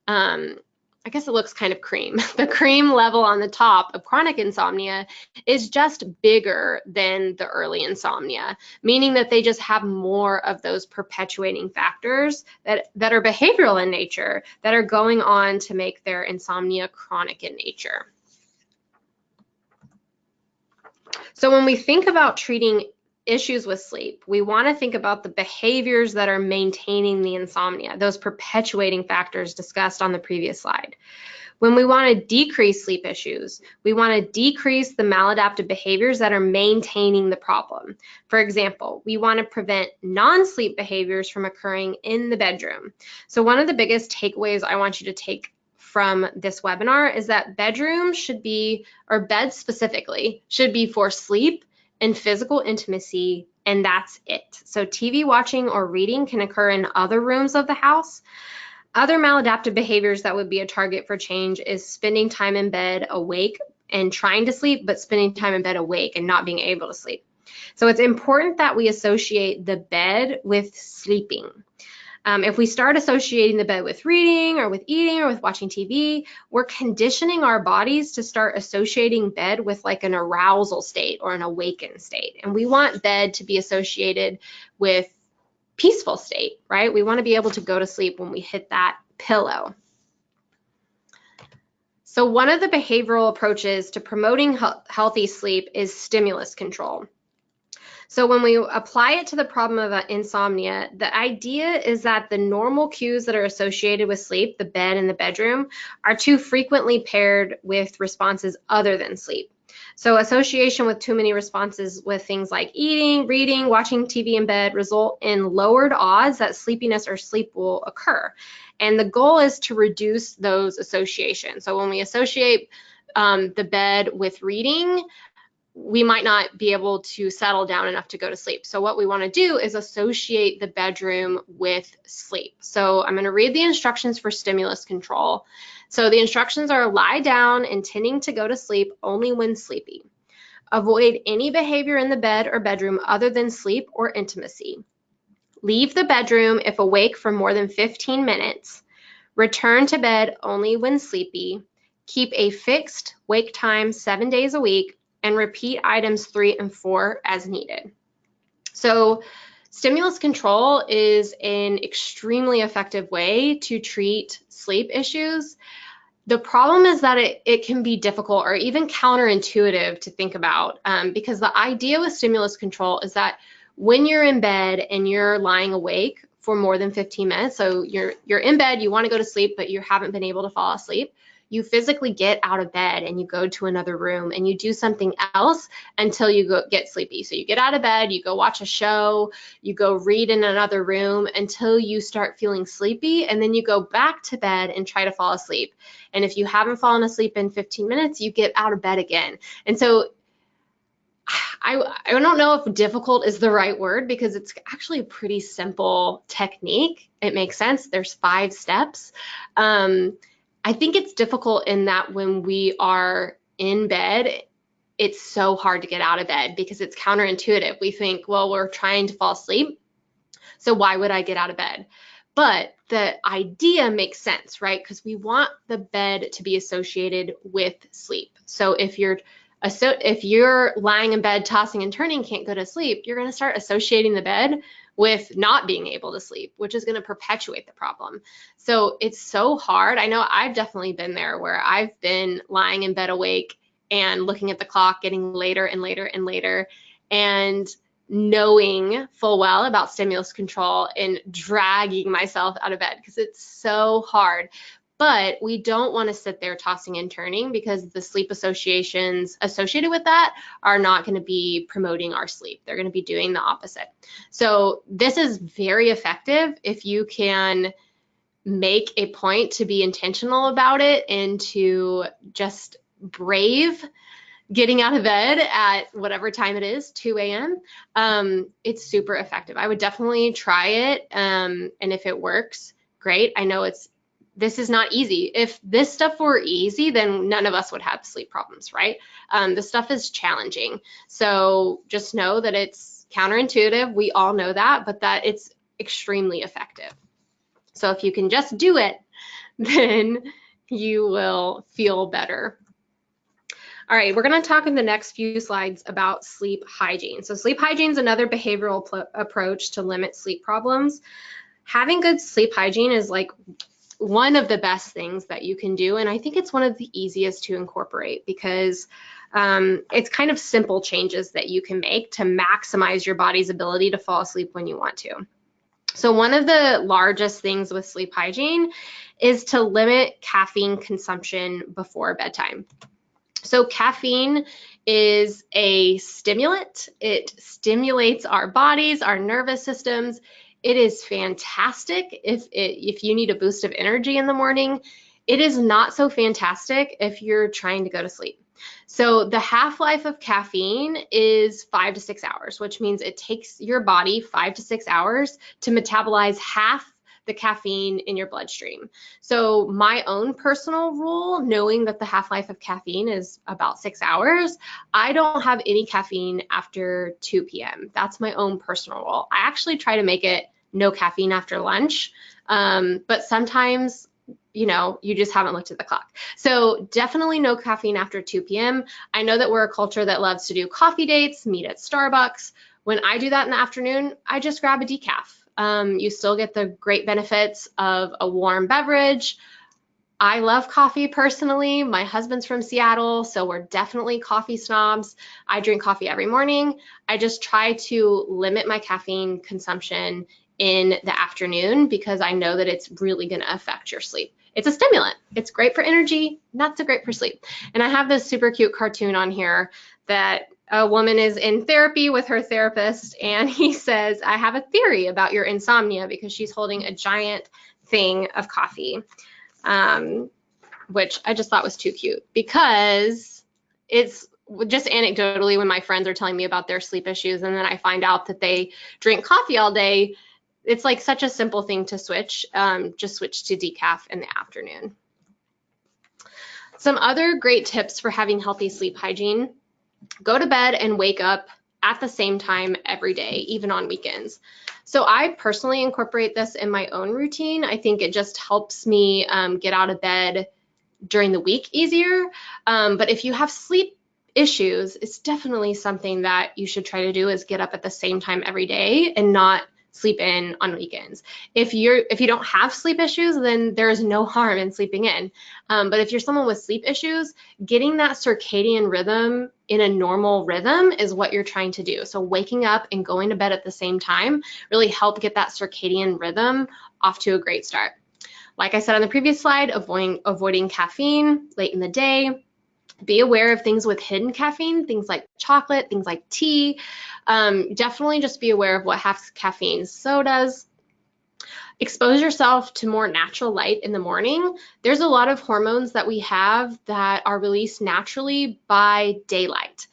I guess it looks kind of cream. The cream level on the top of chronic insomnia is just bigger than the early insomnia, meaning that they just have more of those perpetuating factors that are behavioral in nature, that are going on to make their insomnia chronic in nature. So when we think about treating issues with sleep, we want to think about the behaviors that are maintaining the insomnia, those perpetuating factors discussed on the previous slide. When we want to decrease sleep issues, we want to decrease the maladaptive behaviors that are maintaining the problem. For example, we want to prevent non-sleep behaviors from occurring in the bedroom. So one of the biggest takeaways I want you to take from this webinar is that bedrooms should be, or beds specifically, should be for sleep and physical intimacy, and that's it. So TV watching or reading can occur in other rooms of the house. Other maladaptive behaviors that would be a target for change is spending time in bed awake and trying to sleep, but spending time in bed awake and not being able to sleep. So it's important that we associate the bed with sleeping. If we start associating the bed with reading or with eating or with watching TV, we're conditioning our bodies to start associating bed with like an arousal state or an awakened state. And we want bed to be associated with peaceful state, right? We want to be able to go to sleep when we hit that pillow. So one of the behavioral approaches to promoting healthy sleep is stimulus control. So when we apply it to the problem of insomnia, the idea is that the normal cues that are associated with sleep, the bed and the bedroom, are too frequently paired with responses other than sleep. So association with too many responses with things like eating, reading, watching TV in bed result in lowered odds that sleepiness or sleep will occur. And the goal is to reduce those associations. So when we associate the bed with reading, we might not be able to settle down enough to go to sleep. So what we want to do is associate the bedroom with sleep. So I'm going to read the instructions for stimulus control. So the instructions are: lie down intending to go to sleep only when sleepy. Avoid any behavior in the bed or bedroom other than sleep or intimacy. Leave the bedroom if awake for more than 15 minutes. Return to bed only when sleepy. Keep a fixed wake time 7 days a week, and repeat items 3 and 4 as needed. So stimulus control is an extremely effective way to treat sleep issues. The problem is that it can be difficult or even counterintuitive to think about, because the idea with stimulus control is that when you're in bed and you're lying awake for more than 15 minutes, so you're in bed, you want to go to sleep, but you haven't been able to fall asleep, you physically get out of bed and you go to another room and you do something else until you get sleepy. So you get out of bed, you go watch a show, you go read in another room until you start feeling sleepy, and then you go back to bed and try to fall asleep. And if you haven't fallen asleep in 15 minutes, you get out of bed again. And so I don't know if difficult is the right word, because it's actually a pretty simple technique. It makes sense. There's 5 steps. I think it's difficult in that when we are in bed, it's so hard to get out of bed because it's counterintuitive. We think, well, we're trying to fall asleep, so why would I get out of bed? But the idea makes sense, right? Because we want the bed to be associated with sleep. So if you're lying in bed tossing and turning, can't go to sleep, you're going to start associating the bed with not being able to sleep, which is going to perpetuate the problem. So it's so hard. I know I've definitely been there, where I've been lying in bed awake and looking at the clock, getting later and later and later, and knowing full well about stimulus control and dragging myself out of bed because it's so hard. But we don't want to sit there tossing and turning, because the sleep associations associated with that are not going to be promoting our sleep. They're going to be doing the opposite. So this is very effective if you can make a point to be intentional about it and to just brave getting out of bed at whatever time it is, 2 a.m. It's super effective. I would definitely try it. And if it works, great. I know this is not easy. If this stuff were easy, then none of us would have sleep problems, right? This stuff is challenging. So just know that it's counterintuitive. We all know that, but that it's extremely effective. So if you can just do it, then you will feel better. All right, we're going to talk in the next few slides about sleep hygiene. So sleep hygiene is another behavioral approach to limit sleep problems. Having good sleep hygiene is like one of the best things that you can do, and I think it's one of the easiest to incorporate, because it's kind of simple changes that you can make to maximize your body's ability to fall asleep when you want to. So one of the largest things with sleep hygiene is to limit caffeine consumption before bedtime. So caffeine is a stimulant. It stimulates our bodies, our nervous systems. It is fantastic if you need a boost of energy in the morning. It is not so fantastic if you're trying to go to sleep. So the half-life of caffeine is 5 to 6 hours, which means it takes your body 5 to 6 hours to metabolize half the caffeine in your bloodstream. So my own personal rule, knowing that the half-life of caffeine is about 6 hours, I don't have any caffeine after 2 p.m. That's my own personal rule. I actually try to make it no caffeine after lunch, but sometimes, you know, you just haven't looked at the clock. So definitely no caffeine after 2 p.m. I know that we're a culture that loves to do coffee dates, meet at Starbucks. When I do that in the afternoon, I just grab a decaf. You still get the great benefits of a warm beverage. I love coffee personally. My husband's from Seattle, so we're definitely coffee snobs. I drink coffee every morning. I just try to limit my caffeine consumption in the afternoon because I know that it's really going to affect your sleep. It's a stimulant. It's great for energy, not so great for sleep. And I have this super cute cartoon on here that a woman is in therapy with her therapist, and he says, I have a theory about your insomnia, because she's holding a giant thing of coffee. Which I just thought was too cute, because it's just anecdotally when my friends are telling me about their sleep issues and then I find out that they drink coffee all day, it's like such a simple thing to switch, just switch to decaf in the afternoon. Some other great tips for having healthy sleep hygiene: go to bed and wake up at the same time every day, even on weekends. So I personally incorporate this in my own routine. I think it just helps me get out of bed during the week easier. But if you have sleep issues, it's definitely something that you should try to do, is get up at the same time every day and not sleep in on weekends. If you don't have sleep issues, then there is no harm in sleeping in. But if you're someone with sleep issues, getting that circadian rhythm in a normal rhythm is what you're trying to do. So waking up and going to bed at the same time really help get that circadian rhythm off to a great start. Like I said on the previous slide, avoiding caffeine late in the day. Be aware of things with hidden caffeine, things like chocolate, things like tea. Definitely just be aware of what has caffeine. Sodas. Expose yourself to more natural light in the morning. There's a lot of hormones that we have that are released naturally by daylight.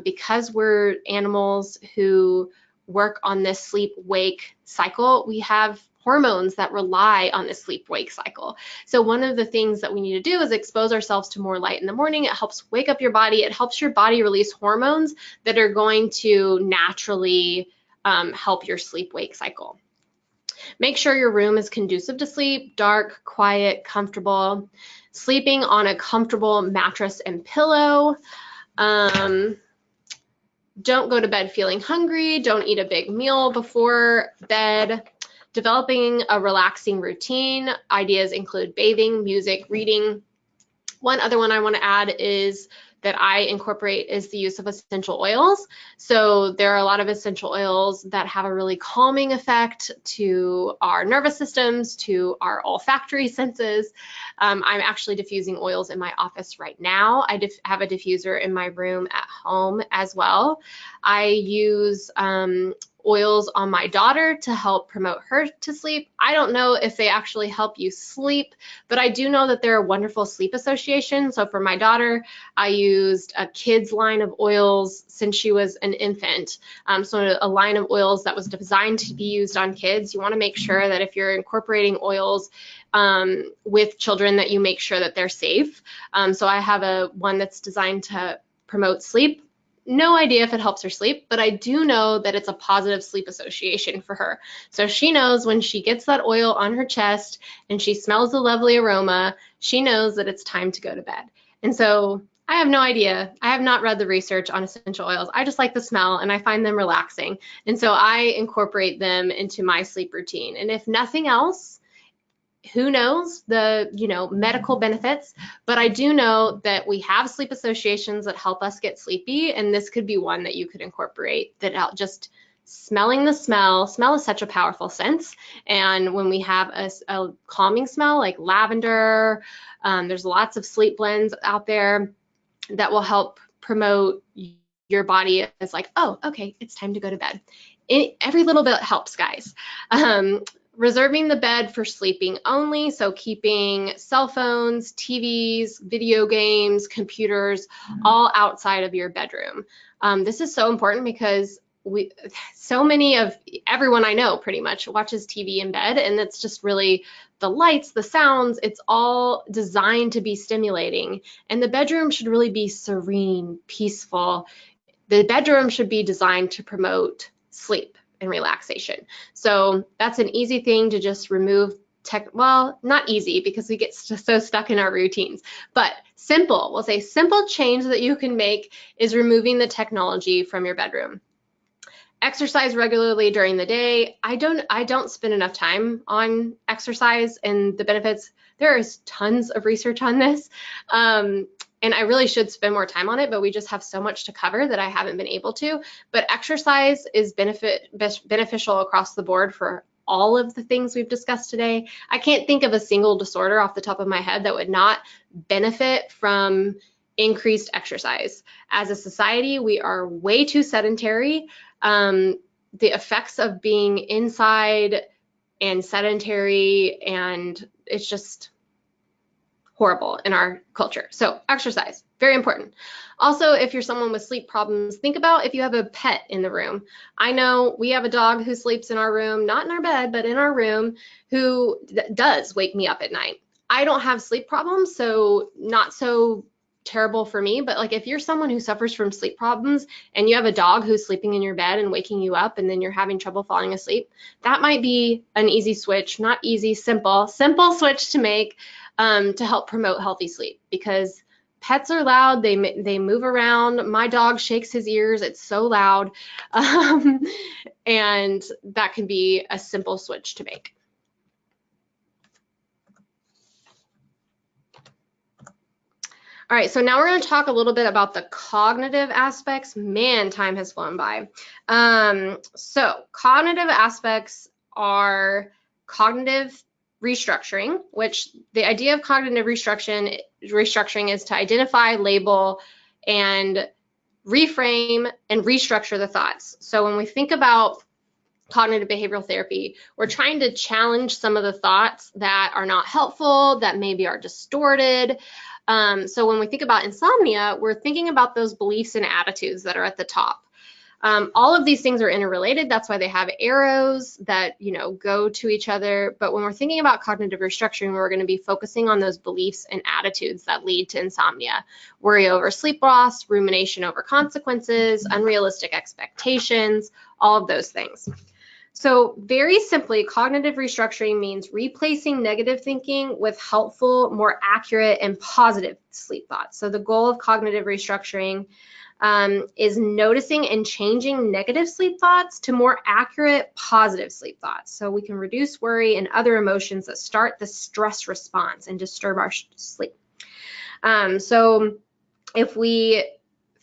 Because we're animals who work on this sleep-wake cycle, we have hormones that rely on the sleep-wake cycle. So one of the things that we need to do is expose ourselves to more light in the morning. It helps wake up your body. It helps your body release hormones that are going to naturally help your sleep-wake cycle. Make sure your room is conducive to sleep, dark, quiet, comfortable. Sleeping on a comfortable mattress and pillow. Don't go to bed feeling hungry. Don't eat a big meal before bed. Developing a relaxing routine. Ideas include bathing, music, reading. One other one I want to add is that I incorporate is the use of essential oils. So there are a lot of essential oils that have a really calming effect to our nervous systems, to our olfactory senses. I'm actually diffusing oils in my office right now. I have a diffuser in my room at home as well. I use oils on my daughter to help promote her to sleep. I don't know if they actually help you sleep, but I do know that they're a wonderful sleep association. So for my daughter, I used a kids line of oils since she was an infant. So a line of oils that was designed to be used on kids. You want to make sure that if you're incorporating oils with children, that you make sure that they're safe. So I have one that's designed to promote sleep. No idea if it helps her sleep, but I do know that it's a positive sleep association for her. So she knows when she gets that oil on her chest and she smells the lovely aroma, she knows that it's time to go to bed. And so I have no idea. I have not read the research on essential oils. I just like the smell and I find them relaxing. And so I incorporate them into my sleep routine. And if nothing else, who knows the medical benefits, but I do know that we have sleep associations that help us get sleepy, and this could be one that you could incorporate. That just smelling the smell is such a powerful sense, and when we have a calming smell like lavender, there's lots of sleep blends out there that will help promote your body as like, oh, okay, it's time to go to bed. Every little bit helps, guys. Reserving the bed for sleeping only, so keeping cell phones, TVs, video games, computers, all outside of your bedroom. This is so important because everyone I know pretty much watches TV in bed, and it's just really the lights, the sounds, it's all designed to be stimulating. And the bedroom should really be serene, peaceful. The bedroom should be designed to promote sleep and relaxation. So that's an easy thing to just remove. Well, not easy because we get so stuck in our routines, but simple. We'll say simple change that you can make is removing the technology from your bedroom. Exercise regularly during the day. I don't spend enough time on exercise and the benefits There is tons of research on this. And I really should spend more time on it, but we just have so much to cover that I haven't been able to. But exercise is beneficial across the board for all of the things we've discussed today. I can't think of a single disorder off the top of my head that would not benefit from increased exercise. As a society, we are way too sedentary. The effects of being inside and sedentary, and it's just horrible in our culture. So exercise, very important. Also, if you're someone with sleep problems, think about if you have a pet in the room. I know we have a dog who sleeps in our room, not in our bed, but in our room, who does wake me up at night. I don't have sleep problems, so not so terrible for me, but like if you're someone who suffers from sleep problems and you have a dog who's sleeping in your bed and waking you up and then you're having trouble falling asleep, that might be an easy switch, not easy, simple switch to make to help promote healthy sleep, because pets are loud, they move around. My dog shakes his ears, it's so loud, and that can be a simple switch to make. All right, so now we're going to talk a little bit about the cognitive aspects. Man, time has flown by. So cognitive aspects are cognitive restructuring, which the idea of cognitive restructuring is to identify, label, and reframe and restructure the thoughts. So when we think about cognitive behavioral therapy, we're trying to challenge some of the thoughts that are not helpful, that maybe are distorted. So when we think about insomnia, we're thinking about those beliefs and attitudes that are at the top. All of these things are interrelated. That's why they have arrows that, go to each other. But when we're thinking about cognitive restructuring, we're going to be focusing on those beliefs and attitudes that lead to insomnia. Worry over sleep loss, rumination over consequences, unrealistic expectations, all of those things. So very simply, cognitive restructuring means replacing negative thinking with helpful, more accurate, and positive sleep thoughts. So the goal of cognitive restructuring is noticing and changing negative sleep thoughts to more accurate, positive sleep thoughts. So we can reduce worry and other emotions that start the stress response and disturb our sleep. So if we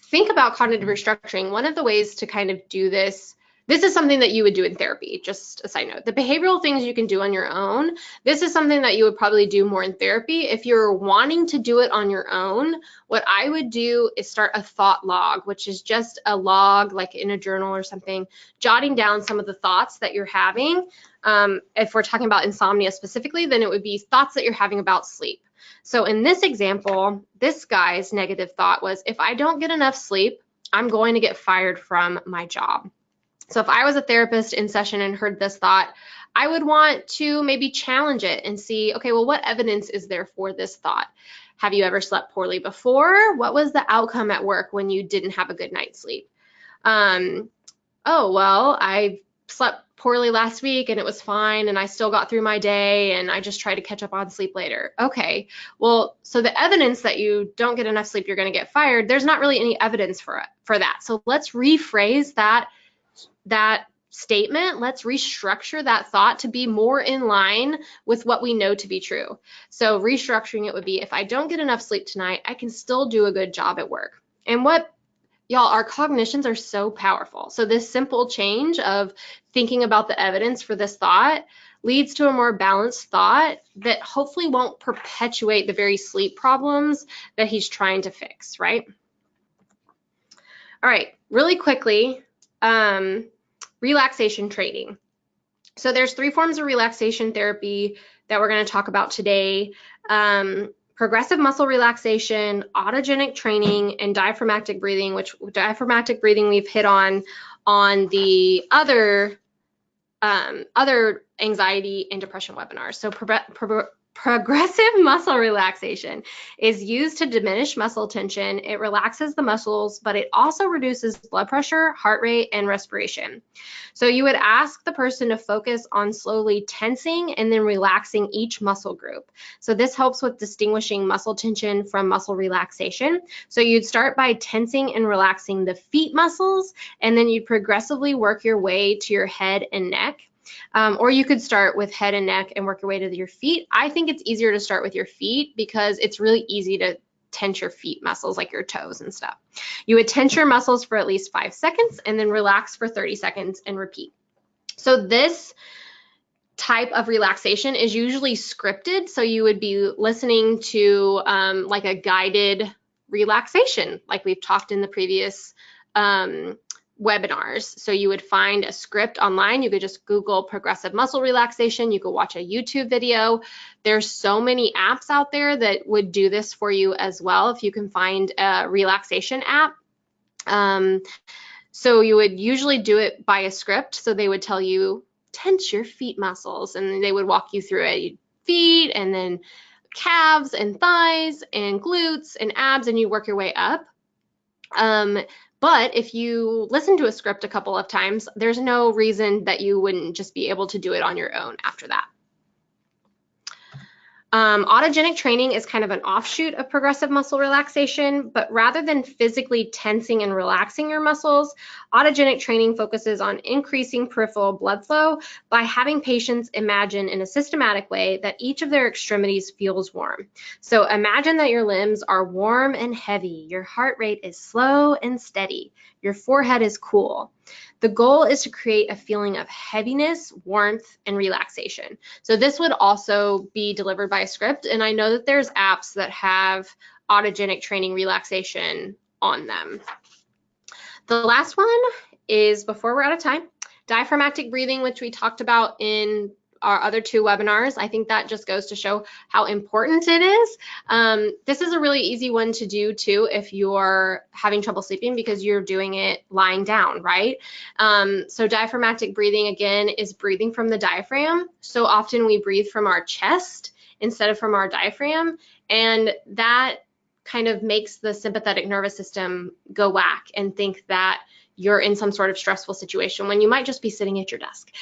think about cognitive restructuring, one of the ways to kind of do this is something that you would do in therapy, just a side note. The behavioral things you can do on your own, this is something that you would probably do more in therapy. If you're wanting to do it on your own, what I would do is start a thought log, which is just a log like in a journal or something, jotting down some of the thoughts that you're having. If we're talking about insomnia specifically, then it would be thoughts that you're having about sleep. So in this example, this guy's negative thought was, if I don't get enough sleep, I'm going to get fired from my job. So if I was a therapist in session and heard this thought, I would want to maybe challenge it and see, okay, well, what evidence is there for this thought? Have you ever slept poorly before? What was the outcome at work when you didn't have a good night's sleep? Oh, well, I slept poorly last week and it was fine and I still got through my day and I just try to catch up on sleep later. Okay, well, so the evidence that you don't get enough sleep, you're going to get fired, there's not really any evidence for that. So let's rephrase that statement. Let's restructure that thought to be more in line with what we know to be true. So restructuring it would be, if I don't get enough sleep tonight, I can still do a good job at work. And y'all, our cognitions are so powerful. So this simple change of thinking about the evidence for this thought leads to a more balanced thought that hopefully won't perpetuate the very sleep problems that he's trying to fix, right? All right, really quickly, relaxation training. So there's 3 forms of relaxation therapy that we're going to talk about today. Progressive muscle relaxation, autogenic training, and diaphragmatic breathing, which diaphragmatic breathing we've hit on the other anxiety and depression webinars. So progressive muscle relaxation is used to diminish muscle tension. It relaxes the muscles, but it also reduces blood pressure, heart rate, and respiration. So you would ask the person to focus on slowly tensing and then relaxing each muscle group. So this helps with distinguishing muscle tension from muscle relaxation. So you'd start by tensing and relaxing the feet muscles, and then you'd progressively work your way to your head and neck. Or you could start with head and neck and work your way to your feet. I think it's easier to start with your feet because it's really easy to tense your feet muscles, like your toes and stuff. You would tense your muscles for at least 5 seconds and then relax for 30 seconds and repeat. So this type of relaxation is usually scripted. So you would be listening to like a guided relaxation, like we've talked in the previous webinars. So you would find a script online. You could just Google progressive muscle relaxation. You could watch a YouTube video. There's so many apps out there that would do this for you as well, if you can find a relaxation app. So you would usually do it by a script. So they would tell you, tense your feet muscles, and they would walk you through it. Feet, and then calves and thighs and glutes and abs, and you work your way up. But if you listen to a script a couple of times, there's no reason that you wouldn't just be able to do it on your own after that. Autogenic training is kind of an offshoot of progressive muscle relaxation, but rather than physically tensing and relaxing your muscles, autogenic training focuses on increasing peripheral blood flow by having patients imagine in a systematic way that each of their extremities feels warm. So imagine that your limbs are warm and heavy, your heart rate is slow and steady, your forehead is cool. The goal is to create a feeling of heaviness, warmth, and relaxation. So this would also be delivered by a script, and I know that there's apps that have autogenic training relaxation on them. The last one is, before we're out of time, diaphragmatic breathing, which we talked about in our other 2 webinars. I think that just goes to show how important it is. This is a really easy one to do too if you're having trouble sleeping, because you're doing it lying down, right? So diaphragmatic breathing, again, is breathing from the diaphragm. So often we breathe from our chest instead of from our diaphragm, and that kind of makes the sympathetic nervous system go whack and think that you're in some sort of stressful situation when you might just be sitting at your desk.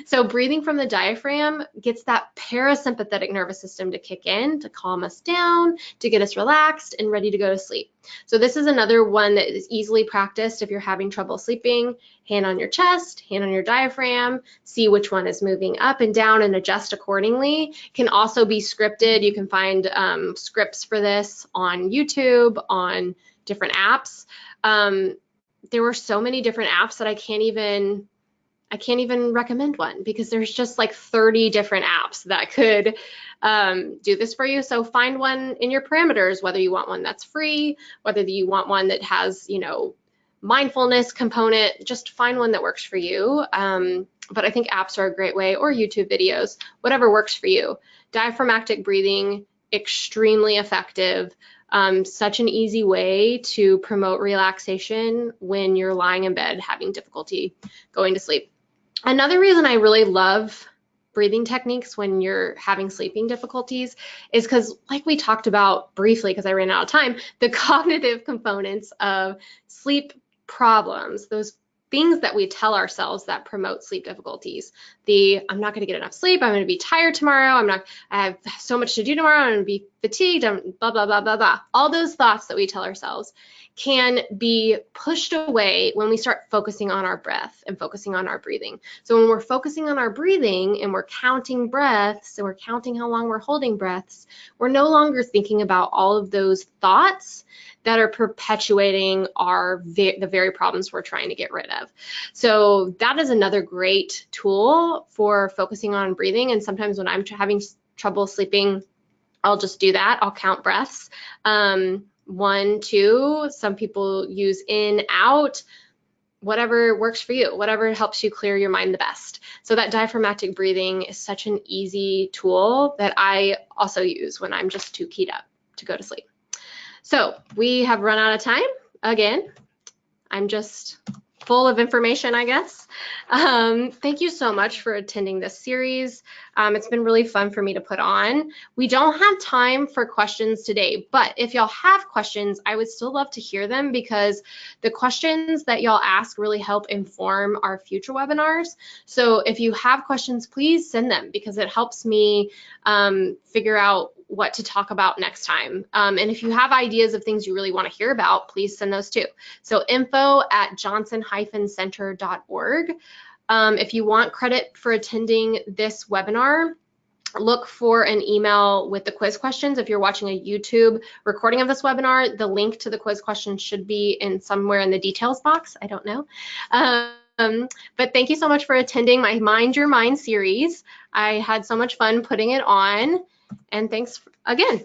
So breathing from the diaphragm gets that parasympathetic nervous system to kick in, to calm us down, to get us relaxed and ready to go to sleep. So this is another one that is easily practiced if you're having trouble sleeping. Hand on your chest, hand on your diaphragm, see which one is moving up and down and adjust accordingly. Can also be scripted. You can find scripts for this on YouTube, on different apps. There were so many different apps that I can't even recommend one, because there's just like 30 different apps that could do this for you. So find one in your parameters, whether you want one that's free, whether you want one that has, you know, mindfulness component, just find one that works for you. But I think apps are a great way, or YouTube videos, whatever works for you. Diaphragmatic breathing, extremely effective. Such an easy way to promote relaxation when you're lying in bed having difficulty going to sleep. Another reason I really love breathing techniques when you're having sleeping difficulties is because, like we talked about briefly, because I ran out of time, the cognitive components of sleep problems, those things that we tell ourselves that promote sleep difficulties. I'm not going to get enough sleep, I'm going to be tired tomorrow, I have so much to do tomorrow, I'm going to be fatigued, blah, blah, blah, blah, blah. All those thoughts that we tell ourselves can be pushed away when we start focusing on our breath and focusing on our breathing. So when we're focusing on our breathing and we're counting breaths and we're counting how long we're holding breaths, we're no longer thinking about all of those thoughts that are perpetuating the very problems we're trying to get rid of. So that is another great tool for focusing on breathing. And sometimes when I'm having trouble sleeping, I'll just do that. I'll count breaths. 1, 2, some people use in, out, whatever works for you, whatever helps you clear your mind the best. So that diaphragmatic breathing is such an easy tool that I also use when I'm just too keyed up to go to sleep. So we have run out of time again. I'm just full of information, I guess. Thank you so much for attending this series. It's been really fun for me to put on. We don't have time for questions today, but if y'all have questions, I would still love to hear them, because the questions that y'all ask really help inform our future webinars. So if you have questions, please send them, because it helps me figure out what to talk about next time. And if you have ideas of things you really want to hear about, please send those too. So info@johnson-center.org. If you want credit for attending this webinar, look for an email with the quiz questions. If you're watching a YouTube recording of this webinar, the link to the quiz questions should be in somewhere in the details box. I don't know. But thank you so much for attending my Mind Your Mind series. I had so much fun putting it on, and thanks again.